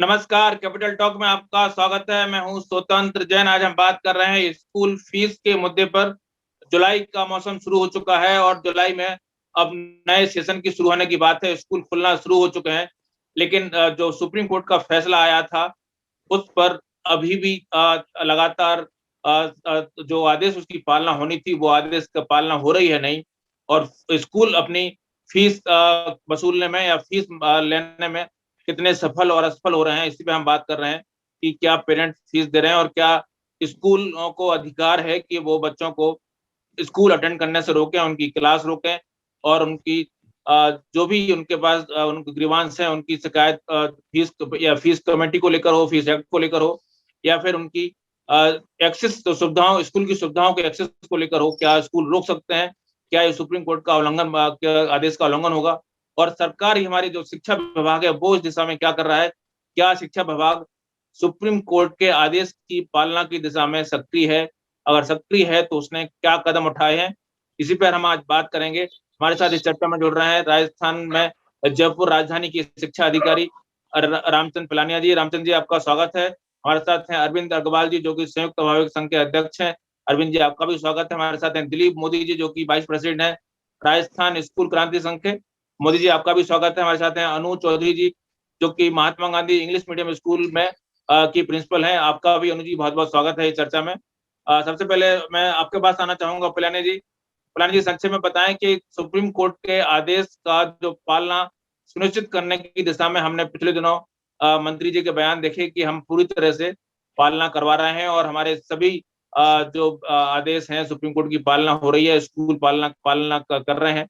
नमस्कार, capital talk में आपका स्वागत है। मैं हूं स्वतंत्र जैन। आज हम बात कर रहे हैं स्कूल फीस के मुद्दे पर। जुलाई का मौसम शुरू हो चुका है और जुलाई में अब नए सेशन की शुरू होने की बात है। स्कूल खुलना शुरू हो चुके हैं, लेकिन जो सुप्रीम कोर्ट का फैसला आया था उस पर अभी भी लगातार जो आदेश उसकी पालना होनी थी वो आदेश का पालना हो रही है नहीं। और स्कूल अपनी फीस वसूलने में या फीस लेने में कितने सफल और असफल हो रहे हैं, इसी पे हम बात कर रहे हैं कि क्या पेरेंट्स फीस दे रहे हैं और क्या स्कूलों को अधिकार है कि वो बच्चों को स्कूल अटेंड करने से रोकें, उनकी क्लास रोकें और उनकी जो भी उनके पास उनके ग्रीवांस है, उनकी शिकायत फीस या फीस कमेटी को लेकर हो, फीस एक्ट को लेकर हो, या फिर उनकी एक्सेस सुविधाओं, स्कूल की सुविधाओं के एक्सेस को लेकर हो। क्या स्कूल रोक सकते हैं? क्या ये सुप्रीम कोर्ट का उल्लंघन, आदेश का उल्लंघन होगा? और सरकार ही, हमारी जो शिक्षा विभाग है, वो इस दिशा में क्या कर रहा है? क्या शिक्षा विभाग सुप्रीम कोर्ट के आदेश की पालना की दिशा में सक्रिय है? अगर सक्रिय है तो उसने क्या कदम उठाए हैं? इसी पर हम आज बात करेंगे। हमारे साथ इस चर्चा में जुड़ रहे हैं राजस्थान में जयपुर राजधानी की शिक्षा अधिकारी रामचंद्र पिलानिया जी। रामचंद्र जी, आपका स्वागत है। हमारे साथ हैं अरविंद अग्रवाल जी, जो कि संयुक्त अभिभावक संघ के अध्यक्ष हैं। अरविंद जी, आपका भी स्वागत है। हमारे साथ हैं दिलीप मोदी जी, जो कि वाइस प्रेसिडेंट है राजस्थान स्कूल क्रांति संघ के। मोदी जी, आपका भी स्वागत है। हमारे साथ हैं अनु चौधरी जी, जो कि Mahatma Gandhi English medium school में की प्रिंसिपल हैं। आपका भी अनु जी बहुत बहुत स्वागत है इस चर्चा में। सबसे पहले मैं आपके पास आना चाहूंगा पिलानी जी। पिलानी जी, संक्षेप में बताएं कि सुप्रीम कोर्ट के आदेश का जो पालना सुनिश्चित करने की दिशा में हमने पिछले दिनों मंत्री जी के बयान देखे कि हम पूरी तरह से पालना करवा रहे हैं और हमारे सभी जो आदेश हैं सुप्रीम कोर्ट की पालना हो रही है, स्कूल पालना पालना कर रहे हैं।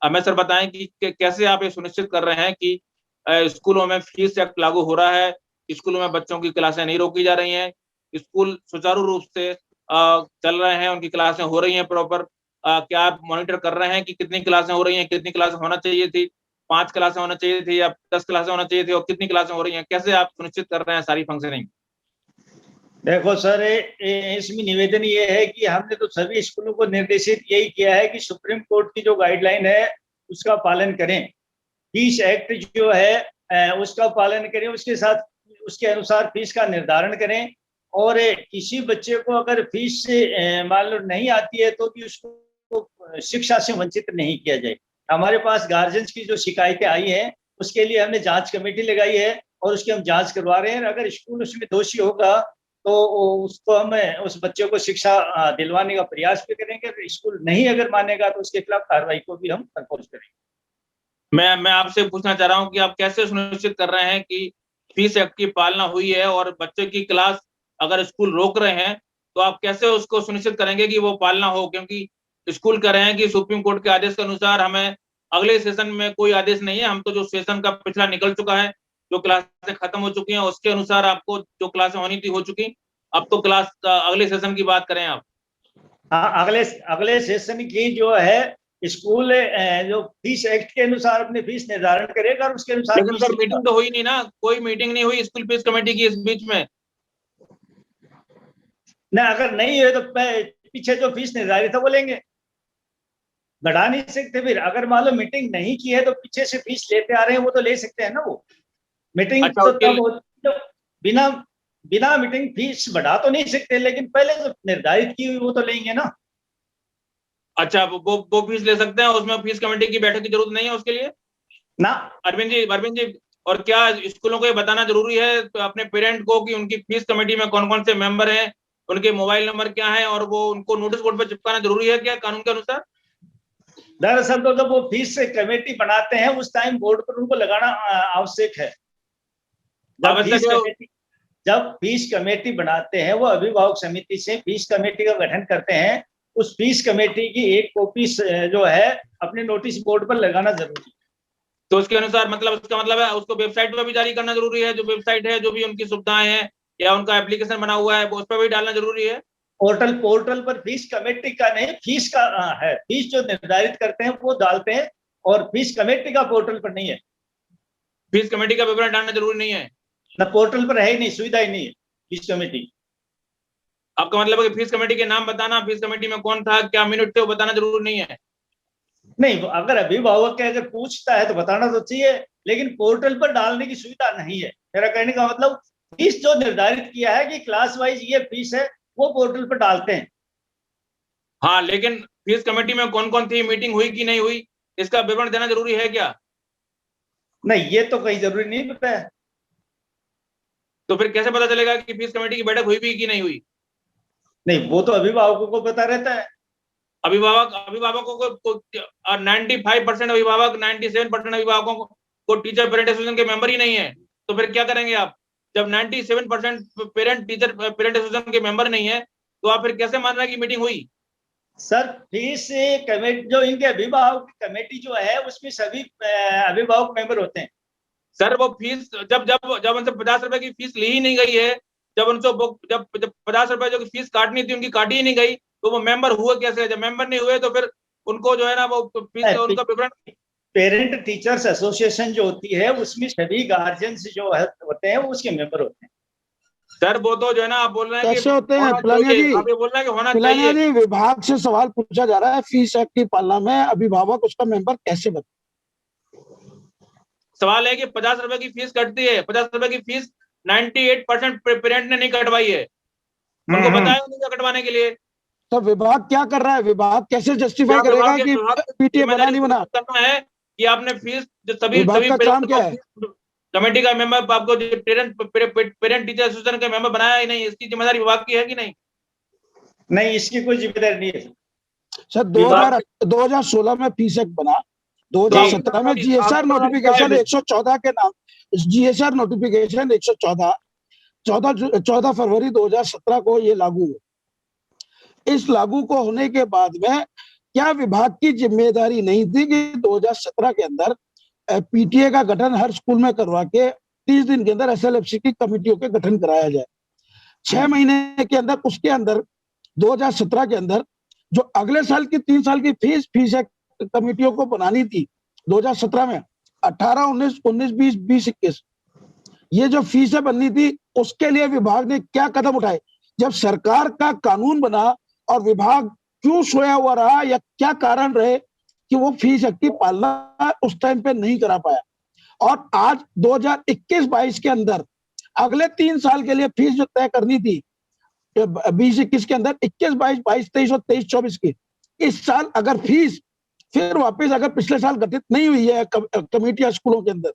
हमें सर बताएं कि कैसे आप ये सुनिश्चित कर रहे हैं कि स्कूलों में फीस एक्ट लागू हो रहा है, स्कूलों में बच्चों की क्लासें नहीं रोकी जा रही हैं, स्कूल सुचारू रूप से चल रहे हैं, उनकी क्लासें हो रही हैं प्रॉपर। क्या आप मॉनिटर कर रहे हैं कि कितनी क्लासें हो रही हैं, कितनी क्लासें होना चाहिए थी, 5 क्लासें होना चाहिए थी या 10 क्लासें होना चाहिए थी, और कितनी क्लासें हो रही हैं? कैसे आप सुनिश्चित कर रहे हैं सारी फंक्शनिंग? देखो सर, इसमें निवेदन ये है कि हमने तो सभी स्कूलों को निर्देशित यही किया है कि सुप्रीम कोर्ट की जो गाइडलाइन है उसका पालन करें। फीस एक्ट जो है उसका पालन करें, उसके साथ उसके अनुसार फीस का निर्धारण करें। और किसी बच्चे को अगर फीस से मान लो नहीं आती है तो भी उसको शिक्षा से वंचित नहीं किया जाए। हमारे पास गार्जियंस की जो शिकायतें आई हैं उसके लिए हमने जांच कमेटी लगाई है और उसकी हम जांच करवा रहे हैं। अगर स्कूल उसमें दोषी होगा तो उसको हम उस बच्चे को शिक्षा दिलवाने का प्रयास भी करेंगे। स्कूल नहीं अगर मानेगा तो उसके खिलाफ कार्रवाई को भी हम कंपोज करेंगे। मैं आपसे पूछना चाह रहा हूं कि आप कैसे सुनिश्चित कर रहे हैं कि फीस एक्ट की पालना हुई है, और बच्चे की क्लास अगर स्कूल रोक रहे हैं तो आप कैसे उसको सुनिश्चित करेंगे कि वो पालना हो? क्योंकि स्कूल कह रहे हैं कि सुप्रीम कोर्ट के आदेश के अनुसार हमें अगले सेशन में कोई आदेश नहीं है, हम तो जो सेशन का पिछला निकल चुका है, जो क्लासें खत्म हो चुकी हैं उसके अनुसार आपको जो क्लासें होनी थी हो चुकी। अब तो क्लास अगले सेशन की बात करें आप। हाँ, अगले अगले सेशन की जो है स्कूल जो फीस एक्ट के अनुसार अपनी फीस निर्धारण करेगा और उसके अनुसार लेकिन फीस सर, लेगा। मीटिंग तो हुई नहीं ना, कोई मीटिंग नहीं हुई स्कूल फीस कमेटी की इस बीच में। ना, अगर नहीं है तो पीछे जो फीस निर्धारित है वो लेंगे, बढ़ा नहीं सकते। फिर अगर मान लो मीटिंग नहीं की है तो पीछे से फीस लेते आ रहे हैं वो तो ले सकते हैं ना। वो मीटिंग अच्छा, तो उसके तब होती है, बिना बिना मीटिंग फीस बढ़ा तो नहीं सकते, लेकिन पहले जो निर्धारित की हुई वो तो लेंगे ना। अच्छा, वो फीस ले सकते हैं, उसमें फीस कमेटी की बैठक की जरूरत नहीं है उसके लिए। ना, अरविंद जी, और क्या स्कूलों को ये बताना जरूरी है तो अपने पेरेंट को कि उनकी फीस कमेटी में कौन कौन से मेंबर हैं, उनके मोबाइल नंबर क्या है, और वो उनको नोटिस बोर्ड पर चिपकाना जरूरी है क्या कानून के अनुसार? दरअसल तो जब वो फीस कमेटी बनाते हैं उस टाइम बोर्ड पर उनको लगाना आवश्यक है। जब आवश्यक फीस है। कमेटी जब फीस कमेटी बनाते हैं वो अभिभावक समिति से फीस कमेटी का गठन करते हैं। उस फीस कमेटी की एक कॉपी जो है अपने नोटिस बोर्ड पर लगाना जरूरी है। तो उसके अनुसार, मतलब उसका मतलब है उसको वेबसाइट पर भी जारी करना जरूरी है, जो वेबसाइट है, जो भी उनकी सुविधाएं हैं या उनका एप्लीकेशन बना हुआ है वो उस पर भी डालना जरूरी है। पोर्टल पर फीस कमेटी का नहीं, फीस का है। फीस जो निर्धारित करते हैं वो डालते हैं और फीस कमेटी का पोर्टल पर नहीं है। फीस कमेटी का विवरण डालना जरूरी नहीं है? ना, पोर्टल पर है ही नहीं, सुविधा ही नहीं है फीस कमेटी। आपका मतलब है कि फीस कमेटी के नाम बताना, फीस कमेटी में कौन था, क्या मिनट थे, वो बताना जरूरी नहीं है? नहीं, अगर अभिभावक के अगर पूछता है तो बताना तो चाहिए, लेकिन पोर्टल पर डालने की सुविधा नहीं है। मेरा कहने का मतलब फीस जो निर्धारित किया है कि क्लास वाइज ये फीस है, वो पोर्टल पर डालते हैं। हाँ, लेकिन फीस कमेटी में कौन कौन थी, मीटिंग हुई कि नहीं हुई, इसका विवरण देना जरूरी है क्या? नहीं, ये तो कहीं जरूरी नहीं पता है। तो फिर कैसे पता चलेगा कि फीस कमेटी की बैठक हुई भी कि नहीं हुई? नहीं, वो तो अभिभावकों को पता रहता है। अभिभावकों को 95% अभिभावक, 97% अभिभावकों को टीचर पेरेंट एसोसिएशन के मेंबर ही नहीं है, तो फिर क्या करेंगे आप? जब 97% पेरेंट टीचर पेरेंट एसोसिएशन के मेंबर नहीं है, तो आप फिर कैसे मान रहे हैं कि मीटिंग हुई? सर, फीस कमेटी जो इनके अभिभावक कमेटी जो है उसमें सभी अभिभावक मेंबर होते हैं। सर, वो फीस जब जब जब उनसे 50 रुपए की फीस ली ही नहीं गई है, जब उनसे जब 50 रुपए जो फीस काटनी थी उनकी काटी ही नहीं गई, तो वो मेंबर हुए कैसे? जब मेंबर नहीं हुए तो फिर उनको जो है ना वो फीस का उनका विवरण। पेरेंट टीचर्स एसोसिएशन जो होती है उसमें सभी गार्जियंस जो होते हैं वो उसके मेंबर होते हैं। सर, वो तो जो है ना आप बोल रहे हैं कैसे होते हैं पिलानिया जी? आप ये बोल रहे हैं कि होना पिलानिया चाहिए। जी, विभाग से सवाल पूछा जा रहा है, फीस एक्ट की पालना में अभिभावक उसका मेंबर कैसे बने? सवाल है कि 50 रुपए की फीस कटती है, 50 रुपए की फीस 98% पेरेंट ने नहीं कटवाई है, उनको बताया नहीं कटवाने के लिए। तो विभाग क्या कर रहा है? विभाग कैसे जस्टिफाई करेगा कि पीटीए बना नहीं बना? करना है कि आपने फीस जो सभी विभाग का काम क्या है? कमेटी का मेंबर आपको पेरेंट टीचर एसोसिएशन के मेंबर बनाया ही नहीं, इसकी जिम्मेदारी विभाग की है कि नहीं? नहीं, इसकी कोई जिम्मेदारी नहीं है सर। 2016 में फीस एक्ट बना, 2017 में जीएसआर नोटिफिकेशन 114 के नाम, जीएसआर नोटिफिकेशन 114 14 फरवरी 2017 को ये लागू हुआ। इस लागू को होने के बाद में क्या विभाग की जिम्मेदारी नहीं थी कि 2017 के अंदर पीटीए का गठन हर स्कूल में करवा के 30 दिन के अंदर एसएलएफसी की कमेटियों के गठन कराया जाए? 6 महीने के अंदर उसके अंदर 2017 के अंदर जो अगले साल की 3 साल की फीस कमेटियों को बनानी थी 2017 में 18, 19, 19, 20, 20, 21 ये जो फीसें बननी थी उसके लिए विभाग ने क्या कदम उठाए? जब सरकार का कानून बना और विभाग क्यों सोया हुआ रहा या क्या कारण रहे कि वो फीस की पालना उस टाइम पे नहीं करा पाया? और आज 2021-22 के अंदर अगले 3 साल के लिए फीस जो तय करनी थी 20-21 के अंदर 21-22, 22-23 और 23-24 की, इस साल अगर फीस फिर वापस अगर पिछले साल गठित नहीं हुई है कमेटियां स्कूलों के अंदर,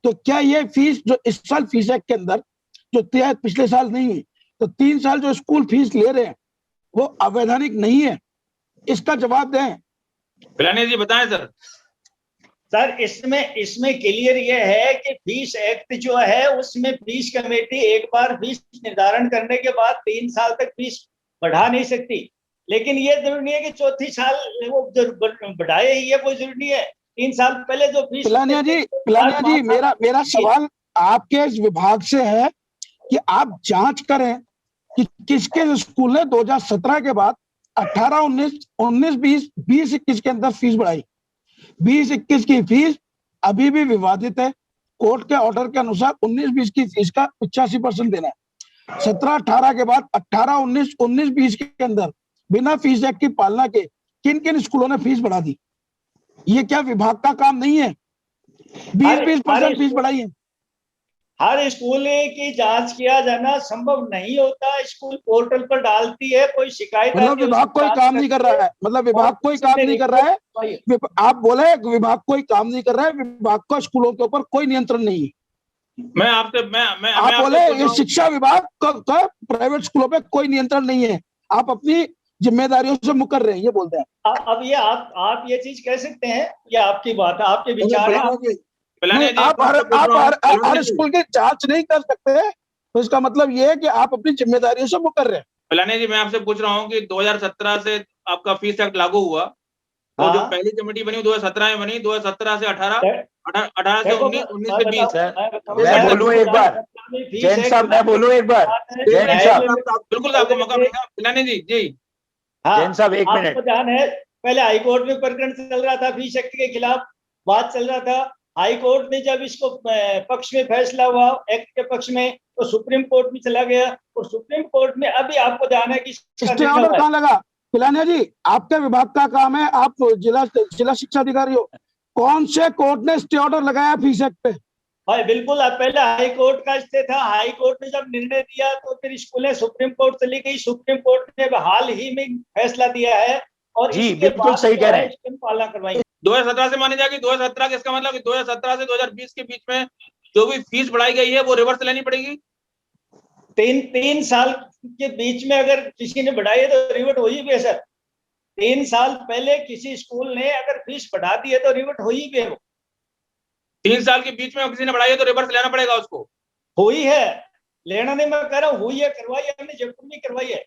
तो क्या ये फीस जो इस साल फीस एक्ट के अंदर जो तय पिछले साल नहीं हुई, तो 3 साल जो स्कूल फीस ले रहे हैं वो अवैधानिक नहीं है? इसका जवाब दें। पिलानी जी बताएं सर। सर, इसमें क्लियर ये है कि फीस एक्ट जो है उसमें फीस कमेटी एक बार फीस निर्धारण करने के बाद 3 साल तक फीस बढ़ा नहीं सकती, लेकिन ये जरूरी नहीं है कि चौथी साल वो बढ़ाए ही है, कोई जरूरी नहीं है। 3 साल पहले जो फीस। पिलानिया जी, मेरा सवाल आपके इस विभाग से है कि आप जांच करें कि किसके स्कूल ने 2017 के बाद 18, 19, 19, 20, 20, 21 के अंदर फीस बढ़ाई। 20-21 की फीस अभी भी विवादित है। कोर्ट के ऑर्डर के अनुसार 19-20 की फीस का 85% देना है। 17-18 के बाद 18-19, 19-20 के अंदर बिना फीस एक्ट की पालना के किन किन स्कूलों ने फीस बढ़ा दी? ये क्या विभाग का काम नहीं है? 20% फीस बढ़ाई है। हर स्कूल की जांच किया जाना संभव नहीं होता। स्कूल पोर्टल पर डालती है, कोई शिकायत मतलब विभाग कोई काम नहीं कर रहा है? मतलब विभाग कोई काम नहीं कर रहा है? आप बोले विभाग कोई काम नहीं कर रहा है, विभाग का स्कूलों के ऊपर कोई नियंत्रण नहीं है। मैं आपसे मैं आप बोले ये शिक्षा विभाग का प्राइवेट स्कूलों पे कोई नियंत्रण नहीं है, आप अपनी जिम्मेदारियों से मुकर रहे हैं, ये बोलते हैं। अब ये आप ये चीज कह सकते हैं, ये आपकी बात है, आपके विचार है। आप हर स्कूल की जांच नहीं कर सकते, तो इसका मतलब ये है कि आप अपनी जिम्मेदारियों से मुकर रहे हैं। पिलानी जी, मैं आपसे पूछ रहा हूँ कि 2017 से आपका फीस एक्ट लागू हुआ, तो जो पहली कमेटी बनी 2017 में बनी, 2017 से 18 से 19, 19 से 20 है। मैं बोलूं एक बार, जैन साहब, मैं बोलूं एक बार, जैन साहब बिल्कुल आपको मौका मिलेगा। पिलानी जी जैन साहब 1 मिनट। आपको ध्यान है, पहले हाईकोर्ट में प्रकरण चल रहा था, फीस एक्ट के खिलाफ बात चल रहा था। हाईकोर्ट ने जब इसको पक्ष में फैसला हुआ एक्ट के पक्ष में, तो सुप्रीम कोर्ट में चला गया, और सुप्रीम कोर्ट में अभी आपको ध्यान है कि स्टे ऑर्डर कहाँ लगा? पिलानिया जी, आपके विभाग का काम है, आप जिला शिक्षा अधिकारी हो, कौन से कोर्ट ने स्टे ऑर्डर लगाया फीस एक्ट पे? भाई बिल्कुल। अब पहले हाई कोर्ट का स्टे था, हाई कोर्ट ने जब निर्णय दिया तो फिर स्कूलें सुप्रीम कोर्ट चली गई, सुप्रीम कोर्ट ने हाल ही में फैसला दिया है और जी इसके बिल्कुल बाद सही कह रहे हैं। इसकी पालना करवाई। 2017 से मानी जाएगी, 2017 का इसका मतलब 2017 से 2020 के बीच में जो भी फीस बढ़ाई गई है वो रिवर्स लेनी पड़ेगी। 3 साल के बीच में अगर किसी ने बढ़ाई है तो रिवर्ट हो ही गए सर। 3 साल पहले किसी स्कूल ने अगर फीस बढ़ा दी है तो रिवर्ट हो ही गए। 3 साल के बीच में किसी ने बढ़ाई है तो रिवर्स लेना पड़ेगा उसको। हुई है, लेना नहीं मैं कह रहा हूँ, हुई है, करवाई है हमने, जयपुर में करवाई है।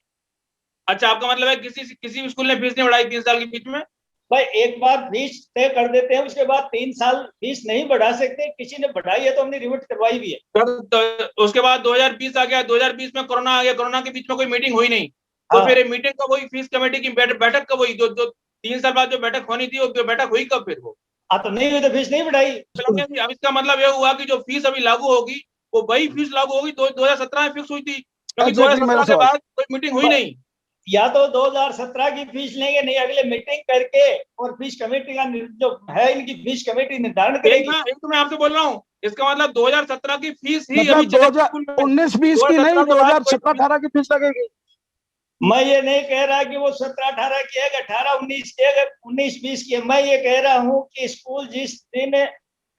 अच्छा, आपका मतलब है किसी भी स्कूल ने फीस नहीं बढ़ाई 3 साल के बीच में? भाई एक बार फीस तय कर देते हैं, उसके बाद 3 साल फीस नहीं बढ़ा सकते। किसी ने बढ़ाई है तो हमने रिवर्ट करवाई भी है। तो उसके बाद 2020 आ गया, 2020 में कोरोना आ गया, कोरोना के बीच में कोई मीटिंग हुई नहीं, तो हाँ। फिर मीटिंग कब हुई? फीस कमेटी की बैठक कब हुई? जो 3 साल बाद जो बैठक होनी थी वो बैठक हुई कब फिर? वो तो नहीं हुई तो फीस नहीं बढ़ाई। अब इसका मतलब ये हुआ कि जो फीस अभी लागू होगी वो वही फीस लागू होगी 2017 में फिक्स हुई थी, क्योंकि 2017 के बाद कोई मीटिंग हुई नहीं। या तो 2017 की फीस लेंगे, नहीं अगले मीटिंग करके और फीस कमेटी का जो है इनकी फीस कमेटी निर्धारण करेगी। एक तो मैं आपसे बोल रहा हूँ, इसका मतलब 2017 की फीस ही मतलब अभी 2019-20 की नहीं, 2017-18 की फीस लगेगी। मैं ये नहीं कह रहा कि वो 17-18 की है, 18-19 की है, 19-20 की है। मैं ये कह रहा हूँ कि स्कूल जिस दिन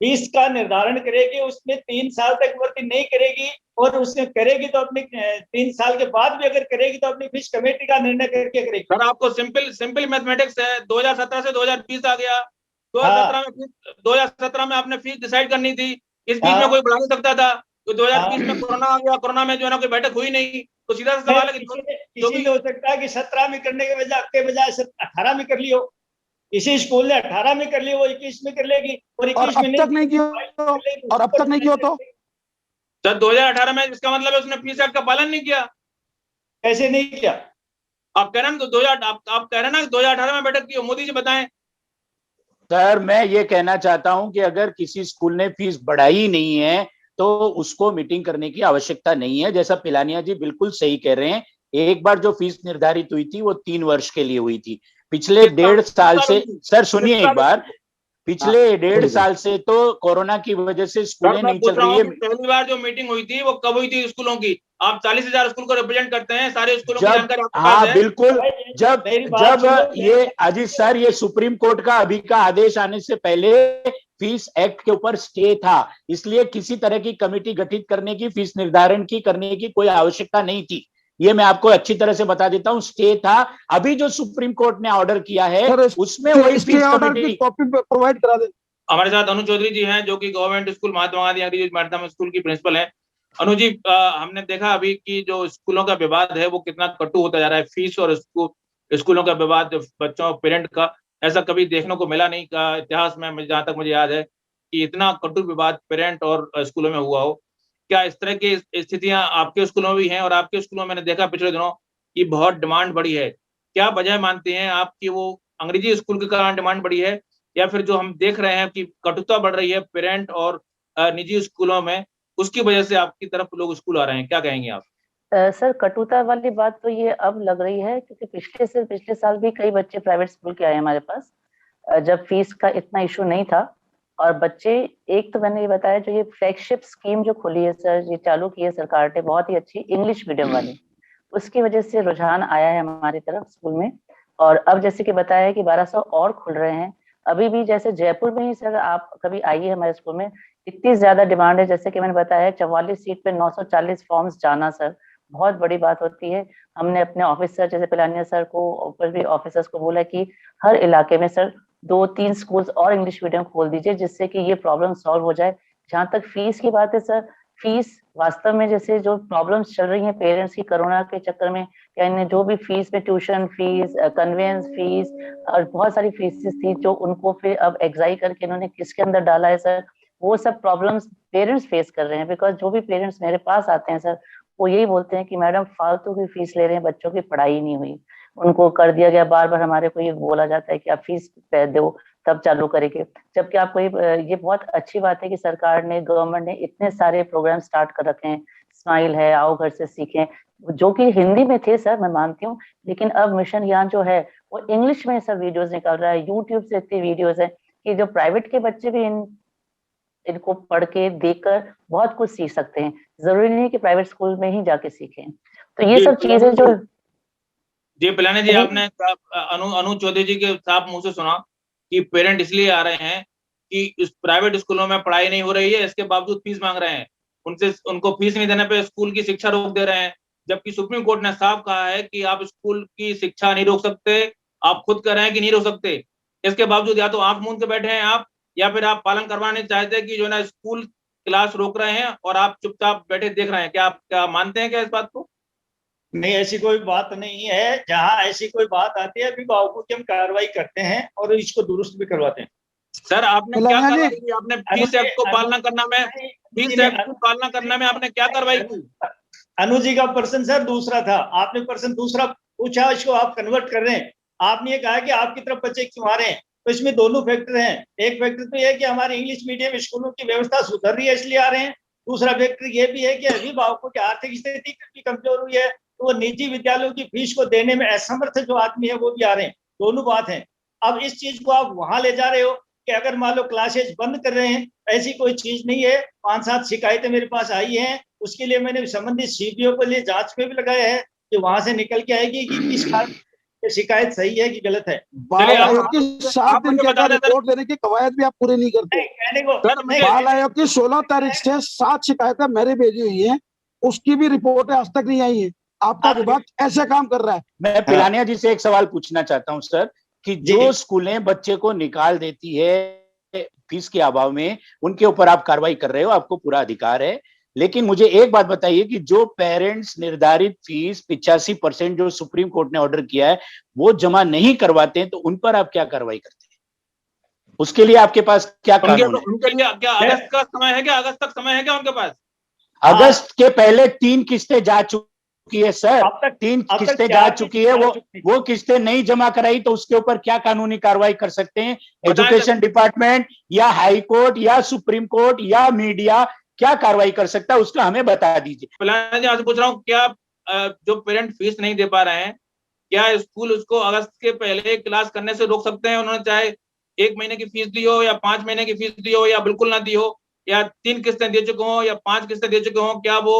फीस का निर्धारण करेगी उसमें 3 साल तक भर्ती नहीं करेगी, और उसने करेगी तो अपनी 3 साल के बाद भी अगर करेगी तो अपनी फीस कमेटी का निर्णय करके करेगी। सर आपको सिंपल मैथमेटिक्स है, 2017 से 2020 आ गया, 2017 में आपने फीस डिसाइड करनी थी, इस बीच में कोई बढ़ा नहीं सकता था, तो 2020 में कोरोना आ गया, कोरोना में जो है ना कोई बैठक हुई नहीं, तो सीधा सा सवाल है कि किसी ने हो सकता है कि 17 में करने के बजाय 18 में कर लियो। इसी स्कूल ने 18 में कर लिया, वो 21 में कर लेगी, और 21 में नहीं किया, और अब तक नहीं किया तो सर 2018 में, इसका मतलब है उसने फीस एक्ट का पालन नहीं किया। कैसे नहीं किया? आप कह रहे हैं तो आप कह रहे हैं ना 2018 में बैठक की, मोदी जी बताएं। सर मैं ये कहना चाहता हूं कि अगर किसी स्कूल ने फीस बढ़ाई नहीं है तो उसको मीटिंग करने की आवश्यकता नहीं है। जैसा पिलानिया जी बिल्कुल सही कह रहे हैं, एक बार जो फीस निर्धारित हुई थी वो 3 वर्ष के लिए हुई थी। पिछले 1.5 साल से, सर सुनिए एक बार, पिछले 1.5 साल से तो कोरोना की वजह से स्कूलें नहीं चल रही है। पहली बार जो मीटिंग हुई थी वो कब हुई थी स्कूलों की? आप 40,000 स्कूल को रिप्रेजेंट करते हैं, सारे स्कूलों की जानकारी आपके पास है? बिल्कुल। जब ये अजीत सर, ये सुप्रीम कोर्ट का अभी का आदेश आने से पहले फीस एक्ट के ऊपर स्टे था, इसलिए किसी तरह की कमेटी गठित करने की, फीस निर्धारण की करने की कोई आवश्यकता नहीं थी। ये मैं आपको अच्छी तरह से बता देता हूं, स्टे था। अभी जो सुप्रीम कोर्ट ने ऑर्डर किया है उसमें वही फीस कमेटी कॉपी प्रोवाइड करा दे। हमारे साथ अनु चौधरी जी हैं जो कि गवर्नमेंट स्कूल महात्मा गांधी अंग्रेजी माध्यम स्कूल की प्रिंसिपल हैं। अनु जी, हमने देखा अभी कि जो स्कूलों का विवाद है वो कितना कटु होता जा रहा है। फीस और स्कूलों का विवाद, बच्चों पेरेंट का, ऐसा कभी देखने को मिला नहीं का इतिहास में, जहां तक मुझे याद है कि इतना कटु विवाद पेरेंट और स्कूलों में हुआ हो। क्या इस तरह की स्थितियां आपके स्कूलों में भी हैं? और आपके स्कूलों में मैंने देखा पिछले दिनों की बहुत डिमांड बढ़ी है, क्या वजह मानते हैं आप कि वो अंग्रेजी स्कूल के कारण डिमांड बढ़ी है, या फिर जो हम देख रहे हैं कि कटुता बढ़ रही है पेरेंट और निजी स्कूलों में, उसकी वजह से आपकी तरफ लोग स्कूल आ रहे हैं? क्या कहेंगे आप? सर कटुता वाली बात तो ये अब लग रही है, क्योंकि पिछले साल भी कई बच्चे प्राइवेट स्कूल के आए हमारे पास, जब फीस का इतना इशू नहीं था। और बच्चे, एक तो मैंने ये बताया, जो ये फ्लैगशिप स्कीम जो खुली है सर, ये चालू की है सरकार ने, बहुत ही अच्छी, इंग्लिश मीडियम वाली, उसकी वजह से रुझान आया है हमारी तरफ स्कूल में। और अब जैसे कि बताया कि 1200 और खुल रहे हैं। अभी भी जैसे जयपुर में ही सर, आप कभी आइए हमारे स्कूल में, इतनी ज्यादा डिमांड है। जैसे कि मैंने बताया 44 सीट पे 940 फॉर्म्स जाना सर, बहुत बड़ी बात होती है। हमने अपने ऑफिसर जैसे पिलानिया सर को, ऊपर भी ऑफिसर्स को बोला कि हर इलाके में सर 2-3 स्कूल्स और इंग्लिश मीडियम खोल दीजिए, जिससे कि ये प्रॉब्लम सॉल्व हो जाए। जहाँ तक फीस की बात है सर, फीस वास्तव में जैसे जो प्रॉब्लम्स चल रही हैं पेरेंट्स की कोरोना के चक्कर में, या इन्हें जो भी फीस में, ट्यूशन फीस, कन्वेंस फीस और बहुत सारी फीसेस थी जो उनको फिर अब एग्जाई करके इन्होंने किसके अंदर डाला है सर, वो सब प्रॉब्लम्स पेरेंट्स फेस कर रहे हैं। बिकॉज जो भी पेरेंट्स मेरे पास आते हैं सर, वो यही बोलते हैं कि मैडम फालतू की फीस ले रहे हैं, बच्चों की पढ़ाई नहीं हुई, उनको कर दिया गया। बार बार हमारे को ये बोला जाता है कि आप फीस दो तब चालू करेंगे। जबकि आपको ये बहुत अच्छी बात है कि सरकार ने, गवर्नमेंट ने इतने सारे प्रोग्राम स्टार्ट कर रखे हैं। स्माइल है, आओ घर से सीखें, जो कि हिंदी में थे सर, मैं मानती हूँ, लेकिन अब मिशन यहाँ जो है वो इंग्लिश में सब वीडियोस निकल रहा है। यूट्यूब से इतनी वीडियोस है कि जो प्राइवेट के बच्चे भी इनको पढ़ के देखकर बहुत कुछ सीख सकते हैं, जरूरी नहीं कि प्राइवेट स्कूल में ही जाके सीखें। तो ये सब चीजें जो जी पिलानी जी, आपने अनु चौधरी जी के साफ मुंह से सुना कि पेरेंट इसलिए आ रहे हैं कि इस प्राइवेट स्कूलों में पढ़ाई नहीं हो रही है, इसके बावजूद फीस मांग रहे हैं, उनको फीस नहीं देने पे स्कूल की शिक्षा रोक दे रहे हैं। जबकि सुप्रीम कोर्ट ने साफ कहा है कि आप स्कूल की शिक्षा नहीं रोक सकते, आप खुद कह रहे हैं कि नहीं रोक सकते। इसके बावजूद या तो आंख मूंद के बैठे हैं आप, या फिर आप पालन करवाने चाहते हैं कि जो ना स्कूल क्लास रोक रहे हैं और आप चुपचाप बैठे देख रहे हैं। क्या आप क्या मानते हैं क्या इस बात को? नहीं, ऐसी कोई बात नहीं है। जहां ऐसी कोई बात आती है अभिभावकों की हम कार्रवाई करते हैं और इसको दुरुस्त भी करवाते हैं। सर आपने क्या कार्रवाई की? आपने फीस एक्ट को पालना करना में, फीस एक्ट को पालना करने में आपने क्या कार्रवाई की? अनु जी का प्रश्न सर दूसरा था, आपने प्रश्न दूसरा पूछा, इसको आप कन्वर्ट कर रहे हैं। आपने ये कहा कि आपकी तरफ बच्चे क्यों आ रहे हैं, तो इसमें दोनों फैक्टर हैं। एक फैक्टर तो यह है कि हमारे इंग्लिश मीडियम स्कूलों की व्यवस्था सुधर रही है इसलिए आ रहे हैं। दूसरा फैक्टर ये भी है कि अभिभावकों की आर्थिक स्थिति भी कमजोर हुई है, तो वो निजी विद्यालयों की फीस को देने में असमर्थ जो आदमी है वो भी आ रहे हैं। दोनों बात है। अब इस चीज को आप वहां ले जा रहे हो कि अगर मान लो क्लासेस बंद कर रहे हैं, ऐसी कोई चीज नहीं है। 5-7 शिकायतें मेरे पास आई हैं, उसके लिए मैंने संबंधित सीपीओ को लिए जांच में भी लगाया है कि वहां से निकल के आएगी कि किस कारण शिकायत सही है कि गलत है। बाल आयोग की 7 दिन के अंदर रिपोर्ट देने की कवायद भी आप पूरी नहीं करते। कहने को बाल आयोग की 16 तारीख से 7 शिकायतें मेरे भेजी हुई हैं, उसकी भी रिपोर्ट आज तक नहीं आई है। आपका विभाग ऐसे काम कर रहा है। मैं पिलानिया जी से एक सवाल पूछना चाहता हूं सर, कि जो स्कूलें बच्चे को निकाल देती है फीस के अभाव में, उनके ऊपर आप कार्रवाई कर रहे हो, आपको पूरा अधिकार है। लेकिन मुझे एक बात बताइए कि जो पेरेंट्स निर्धारित फीस 85% जो सुप्रीम कोर्ट ने ऑर्डर किया है वो जमा नहीं करवाते हैं, तो उन पर आप क्या कार्रवाई करते हैं? उसके लिए आपके पास क्या कानून है? उनके लिए क्या अगस्त का समय है क्या? अगस्त तक समय है क्या उनके पास? अगस्त के पहले 3 किस्तें जा चुकी है सर, 3 किस्तें जा चुकी है। वो किस्तें नहीं जमा कराई तो उसके ऊपर क्या कानूनी कार्रवाई कर सकते हैं? एजुकेशन डिपार्टमेंट या हाई कोर्ट या सुप्रीम कोर्ट या मीडिया क्या कार्रवाई कर सकता है, उसका हमें बता दीजिए। पिलानी जी, आपसे पूछ रहा हूँ, क्या जो पेरेंट फीस नहीं दे पा रहे हैं, क्या स्कूल उसको अगस्त के पहले क्लास करने से रोक सकते हैं? उन्होंने चाहे 1 महीने की फीस दी हो या 5 महीने की फीस दी हो या बिल्कुल ना दी हो, या 3 किस्तें दे चुके हो या 5 किस्तें दे चुके हो, क्या वो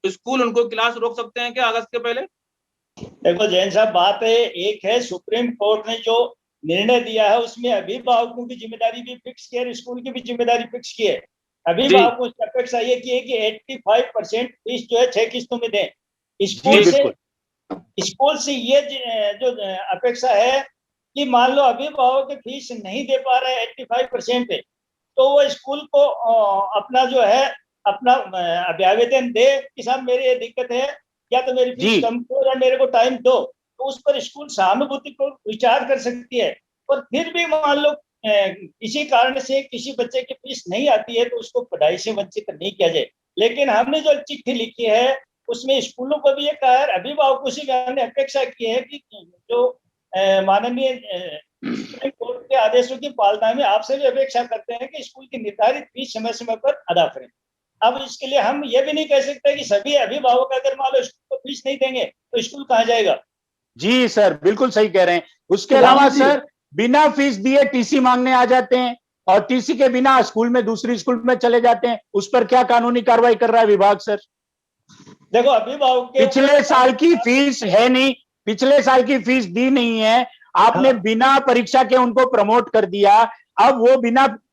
स्कूल उनको क्लास रोक सकते हैं क्या अगस्त के पहले? देखो जैन साहब, बात है एक है सुप्रीम कोर्ट ने जो निर्णय दिया है उसमें अभिभावकों की जिम्मेदारी भी फिक्स की है, स्कूल की भी जिम्मेदारी फिक्स की है। अभिभावकों की अपेक्षा ये की है कि 85% फीस जो है 6 किस्तों में दें। स्कूल से ये जो अपेक्षा है कि मान लो अभिभावक की फीस नहीं दे पा रहे 85% पे, तो वो स्कूल को अपना जो है अपना अभ्यावेदन दे कि साहब मेरी ये दिक्कत है, या तो मेरी फीस कम करो या मेरे को टाइम दो, तो उस पर स्कूल सहानुभूति को विचार कर सकती है। और फिर भी मान लो किसी कारण से किसी बच्चे की फीस नहीं आती है तो उसको पढ़ाई से वंचित नहीं किया जाए। लेकिन हमने जो चिट्ठी लिखी है उसमें स्कूलों को भी ये कहा है, अभिभावकों से हमने अपेक्षा की है कि जो माननीय सुप्रीम कोर्ट के आदेशों की पालना में आपसे भी अपेक्षा करते हैं कि स्कूल की निर्धारित फीस समय समय पर अदा करें। अब इसके लिए हम ये भी नहीं कह सकते कि सभी अभिभावक अगर मान लो स्कूल को फीस नहीं देंगे तो स्कूल कहाँ जाएगा। जी सर, बिल्कुल सही कह रहे हैं। उसके अलावा सर, बिना फीस दिए टीसी मांगने आ जाते हैं और टीसी के बिना स्कूल में दूसरी स्कूल में चले जाते हैं, उस पर क्या कानूनी कार्रवाई कर रहा है विभाग सर? देखो अभिभावक पिछले साल की फीस है नहीं, पिछले साल की फीस दी नहीं है, आपने बिना परीक्षा के उनको प्रमोट कर दिया। अब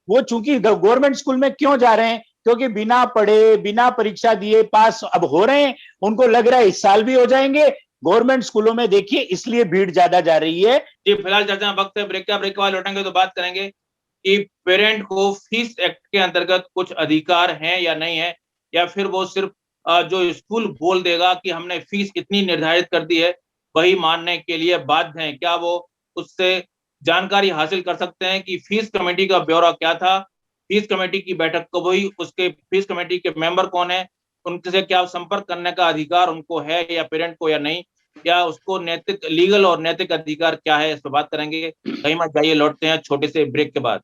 वो चूंकि गवर्नमेंट स्कूल में क्यों जा रहे हैं? क्योंकि बिना पढ़े बिना परीक्षा दिए पास अब हो रहे हैं, उनको लग रहा है इस साल भी हो जाएंगे। गवर्नमेंट स्कूलों में देखिए इसलिए भीड़ ज्यादा जा रही है। जी फिलहाल चर्चा वक्त है ब्रेक के बाद लौटेंगे तो बात करेंगे कि पेरेंट को फीस एक्ट के अंतर्गत कुछ अधिकार हैं या नहीं है, या फिर वो सिर्फ जो स्कूल बोल देगा कि हमने फीस इतनी निर्धारित कर दी है वही मानने के लिए बाध्य हैं। क्या वो उससे जानकारी हासिल कर सकते हैं कि फीस कमेटी का ब्यौरा क्या था, फीस कमेटी की बैठक कब हुई, उसके फीस कमेटी के मेंबर कौन है, उनसे क्या संपर्क करने का अधिकार उनको है या पेरेंट को या नहीं, या उसको नैतिक लीगल और नैतिक अधिकार क्या है, इस पर बात करेंगे। कहीं मत जाइए, लौटते हैं छोटे से ब्रेक के बाद।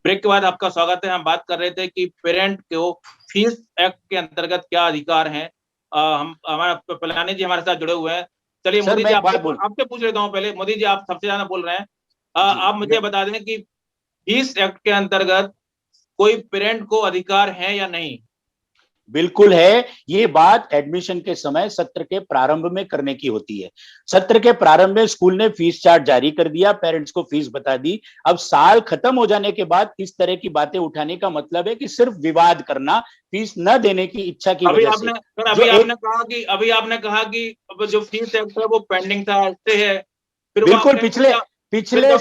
ब्रेक के बाद आपका स्वागत है। हम बात कर रहे थे कि पेरेंट को फीस एक्ट के अंतर्गत क्या अधिकार हैं। हम हमारे पिलानी जी हमारे साथ जुड़े हुए हैं। चलिए मोदी जी आपसे आपसे पूछ लेता हूँ पहले। मोदी जी आप सबसे ज्यादा बोल रहे हैं, आप मुझे बता दें कि फीस एक्ट के अंतर्गत कोई पेरेंट को अधिकार है या नहीं? बिल्कुल है। ये बात एडमिशन के समय सत्र के प्रारंभ में करने की होती है। सत्र के प्रारंभ में स्कूल ने फीस चार्ट जारी कर दिया, पेरेंट्स को फीस बता दी। अब साल खत्म हो जाने के बाद इस तरह की बातें उठाने का मतलब है कि सिर्फ विवाद करना, फीस न देने की इच्छा की वजह से। अभी आपने कहा कि जो फीस एक्ट है वो पेंडिंग था, स्टे है। फिर बिल्कुल पिछले पिछले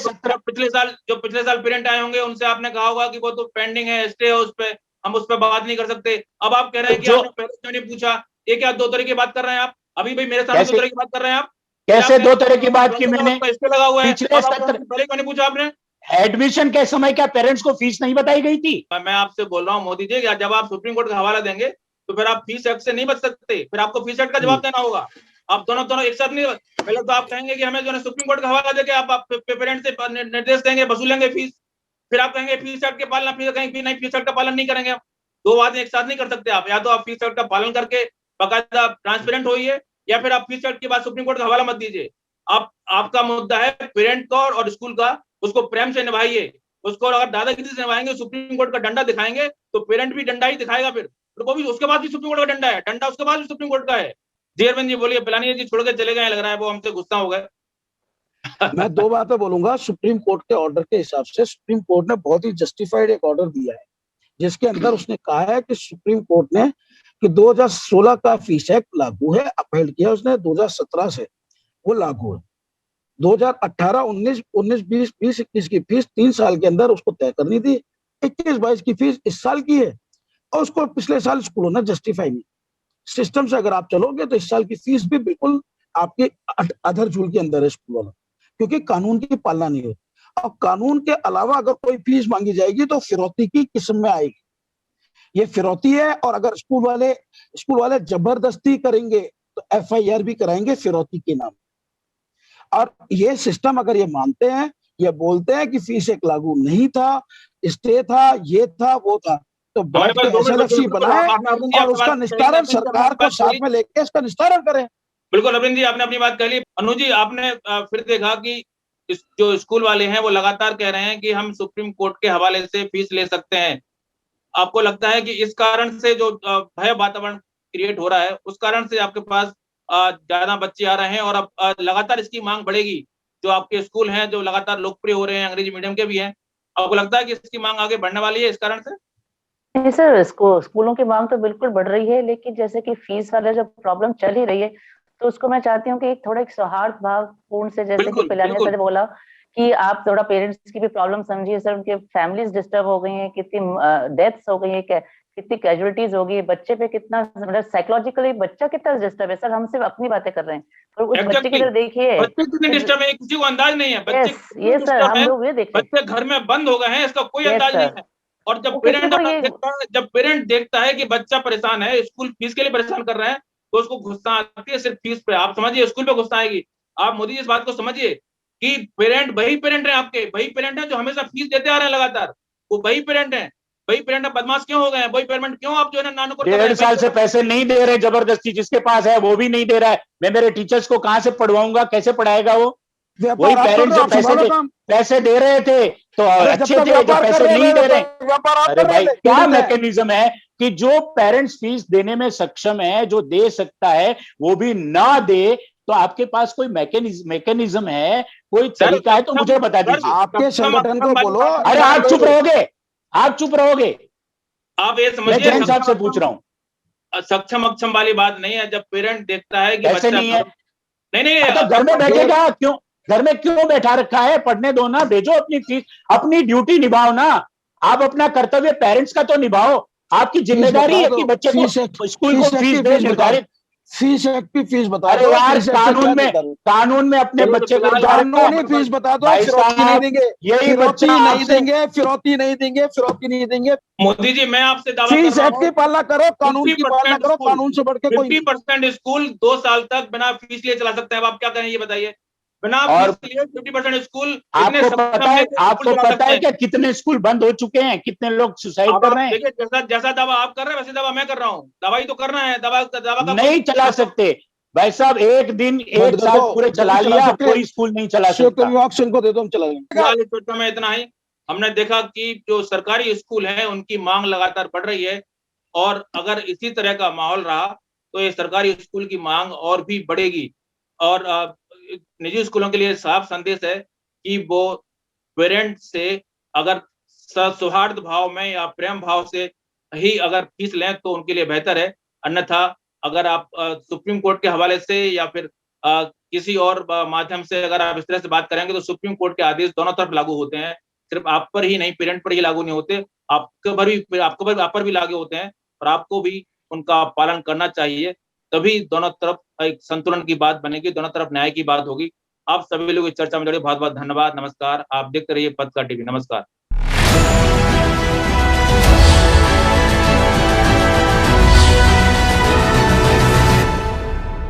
साल पेरेंट आए होंगे, उनसे आपने कहा होगा कि वो तो पेंडिंग है, स्टे है, उस पर हम उस पर बात नहीं कर सकते। अब आप कह रहे हैं कि आपने पहले क्यों नहीं पूछा? ये क्या दो तरह की बात कर रहे हैं आप? अभी भाई मेरे सामने दो तरह की बात कर रहे हैं आप। कैसे दो तरह की बात की मैंने? स्टे लगा हुआ है, पिछले सत्र पहले क्यों नहीं पूछा आपने? एडमिशन के समय क्या पेरेंट्स को फीस नहीं बताई गई थी? मैं आपसे बोल रहा हूँ मोदी जी, जब आप सुप्रीम कोर्ट का हवाला देंगे तो फिर आप फीस एक्ट से नहीं बच सकते, फिर आपको फीस एक्ट का जवाब देना होगा। आप दोनों एक साथ नहीं। पहले तो आप कहेंगे कि हमें जो है सुप्रीम कोर्ट का हवाला देके आप पेरेंट से निर्देश देंगे, वसूलेंगे फीस। फिर आप कहेंगे फीस एक्ट के पालन, फिर कहेंगे नहीं फीस एक्ट का पालन नहीं करेंगे। दो बातें एक साथ नहीं कर सकते आप। या तो आप फीस एक्ट का पालन करके बाकायदा ट्रांसपेरेंट होइए, या फिर आप फीस एक्ट के बाद सुप्रीम कोर्ट का हवाला मत दीजिए। आपका मुद्दा है पेरेंट का और स्कूल का, उसको प्रेम से निभाइए। उसको अगर दादागिरी से निभाएंगे, सुप्रीम कोर्ट का डंडा दिखाएंगे, तो पेरेंट भी डंडा ही दिखाएगा। फिर वो भी उसके बाद भी सुप्रीम कोर्ट का डंडा है, डंडा उसके बाद भी सुप्रीम कोर्ट का है। जी अरविंद जी बोलिए। पिलानी जी छोड़ के चले गए, लग रहा है वो हमसे गुस्सा हो गए। मैं दो बातें बोलूंगा। सुप्रीम कोर्ट के ऑर्डर के हिसाब से सुप्रीम कोर्ट ने बहुत ही जस्टिफाइड एक ऑर्डर दिया है, जिसके अंदर उसने कहा है कि सुप्रीम कोर्ट ने कि 2016 का फीस एक्ट लागू है, अपहेल्ड किया उसने 2017 से, वो लागू है। 2018, 19, 20, 21 की फीस 3 साल के अंदर उसको तय करनी थी। 21-22 की फीस इस साल की है, और उसको पिछले साल स्कूलों ने जस्टिफाई नहीं। सिस्टम से अगर आप चलोगे तो इस साल की फीस भी बिल्कुल आपके अधर झूल के अंदर है स्कूलों में, क्योंकि कानून की पालना नहीं होती। और कानून के अलावा अगर कोई फीस मांगी जाएगी तो फिरौती की किस्म में आएगी। ये फिरौती है, और अगर स्कूल वाले जबरदस्ती करेंगे तो FIR भी कराएंगे फिरौती के नाम। और ये सिस्टम अगर ये मानते हैं, ये बोलते हैं कि फीस एक लागू नहीं था, स्टे था, ये था, वो था, तो बैठ के SLFC बनाए और उसका निस्तारण सरकार को साथ में लेके इसका निस्तारण करें। बिल्कुल अरविंद जी, आपने अपनी बात कह ली। अनु जी, आपने फिर देखा कि जो स्कूल वाले हैं वो लगातार कह रहे हैं कि हम सुप्रीम कोर्ट के हवाले से फीस ले सकते हैं। आपको लगता है कि इस कारण से जो भय वातावरण क्रिएट हो रहा है, उस कारण से आपके पास ज्यादा बच्चे आ रहे हैं और अब लगातार इसकी मांग बढ़ेगी? जो आपके स्कूल हैं जो लगातार लोकप्रिय हो रहे हैं, अंग्रेजी मीडियम के भी हैं, आपको लगता है कि इसकी मांग आगे बढ़ने वाली है इस कारण से? नहीं सर, स्कूलों की मांग तो बिल्कुल बढ़ रही है, लेकिन जैसे कि फीस वाला जो प्रॉब्लम चल ही रही है, तो उसको मैं चाहती हूँ कि एक थोड़ा एक सौहार्द भावपूर्ण से, जैसे कि पिलानी सर ने बोला कि आप थोड़ा पेरेंट्स की भी प्रॉब्लम समझिए सर। उनके फैमिलीज डिस्टर्ब हो गई हैं, कितनी डेथ्स हो गई है, कितनी कैजुअलिटीज हो गई, बच्चे पे कितना मतलब साइकोलॉजिकली बच्चा कितना डिस्टर्ब है। सर हम सिर्फ अपनी बातें कर रहे हैं, पर उस बच्चे की तरफ देखिए, बच्चे कितने डिस्टर्ब है किसी को अंदाज नहीं है। बच्चे ये सर हम लोग ये देखिए, बच्चे घर में बंद हो गए हैं, इसका कोई अंदाज नहीं है। और जब पेरेंट देखता है कि बच्चा परेशान है, स्कूल फीस के लिए परेशान कर रहे हैं, तो उसको गुस्सा आती है सिर्फ फीस पे। आप समझिए स्कूल पे गुस्सा आएगी। आप मोदी जी इस बात को समझिए कि पेरेंट वही पेरेंट है, आपके वही पेरेंट है जो हमेशा फीस देते आ रहे हैं लगातार। वो वही पेरेंट है, वही पेरेंट बदमाश क्यों हो गए हैं? वही पेरेंट क्यों आप जो है नानू को 1.5 साल से पैसे नहीं दे रहे जबरदस्ती, जिसके पास है वो भी नहीं दे रहा है। मैं मेरे टीचर्स को कहां से पढ़वाऊंगा, कैसे पढ़ाएगा वो? वही पेरेंट्स जो पैसे दे रहे थे तो अच्छे थे, जो पैसे नहीं दे रहे। अरे भाई क्या मैकेनिज्म है कि जो पेरेंट्स फीस देने में सक्षम है, जो दे सकता है, वो भी ना दे? तो आपके पास कोई मैकेनिज्म है, कोई तरीका है तो मुझे बता दीजिए। आपके संगठन को बोलो। अरे आप चुप रहोगे, आप चुप रहोगे। आप ये समझिए, मैं जैन साहब से पूछ रहा हूँ। सक्षम अक्षम वाली बात नहीं है। जब पेरेंट देखता है कि ऐसे नहीं है, नहीं तो घर में बैठेगा क्यों? घर में क्यों बैठा रखा है? पढ़ने दो ना, भेजो अपनी फीस, अपनी ड्यूटी निभाओ ना। आप अपना कर्तव्य पेरेंट्स का तो निभाओ। आपकी जिम्मेदारी है कि बच्चे को स्कूल को फीस दे, निर्धारित फीस एक्ट की फीस बता दो। अरे यार कानून में अपने बच्चे को कानूनी फीस बता दो। फिरौती नहीं देंगे, यही बच्चे नहीं देंगे, फिरौती नहीं देंगे, फिरौती नहीं देंगे। मोदी जी मैं आपसे दावा फीस एक्ट की पालना करो, कानून की पालना करो। कानून से बढ़ के कोई 50% स्कूल 2 साल तक बिना फीस लिए चला सकते हैं। आप क्या करें ये बताइए? बिना और 50% स्कूल। आपको पता है क्या कितने स्कूल बंद हो चुके हैं, कितने लोग सुसाइड कर रहे हैं? देखिए जैसा दावा आप कर रहे हैं वैसे दावा मैं कर रहा हूँ। दवाई तो करना है, दवा का नहीं चला सकते भाई साहब एक दिन एक साल पूरे चला लिया, कोई स्कूल नहीं चला सकता। विभाग से इनको दे दो, हम चला लेंगे। चर्चा में इतना ही। हमने देखा कि जो सरकारी स्कूल है उनकी मांग लगातार बढ़ रही है, और अगर इसी तरह का माहौल रहा तो ये सरकारी स्कूल की मांग और भी बढ़ेगी। और निजी स्कूलों के लिए साफ संदेश है कि वो पेरेंट से अगर सौहार्द भाव में या प्रेम भाव से ही अगर फीस लें तो उनके लिए बेहतर है। अन्यथा अगर आप सुप्रीम कोर्ट के हवाले से या फिर किसी और माध्यम से अगर आप इस तरह से बात करेंगे तो सुप्रीम कोर्ट के आदेश दोनों तरफ लागू होते हैं, सिर्फ आप पर ही नहीं, पेरेंट पर ही लागू नहीं होते, आप पर भी लागू होते हैं, और आपको भी उनका पालन करना चाहिए। तभी दोनों तरफ एक संतुलन की बात बनेगी, दोनों तरफ न्याय की बात होगी। आप सभी लोग इस चर्चा में जुड़े बहुत बहुत धन्यवाद। नमस्कार। आप देखते रहिए पत्रकार टीवी। नमस्कार।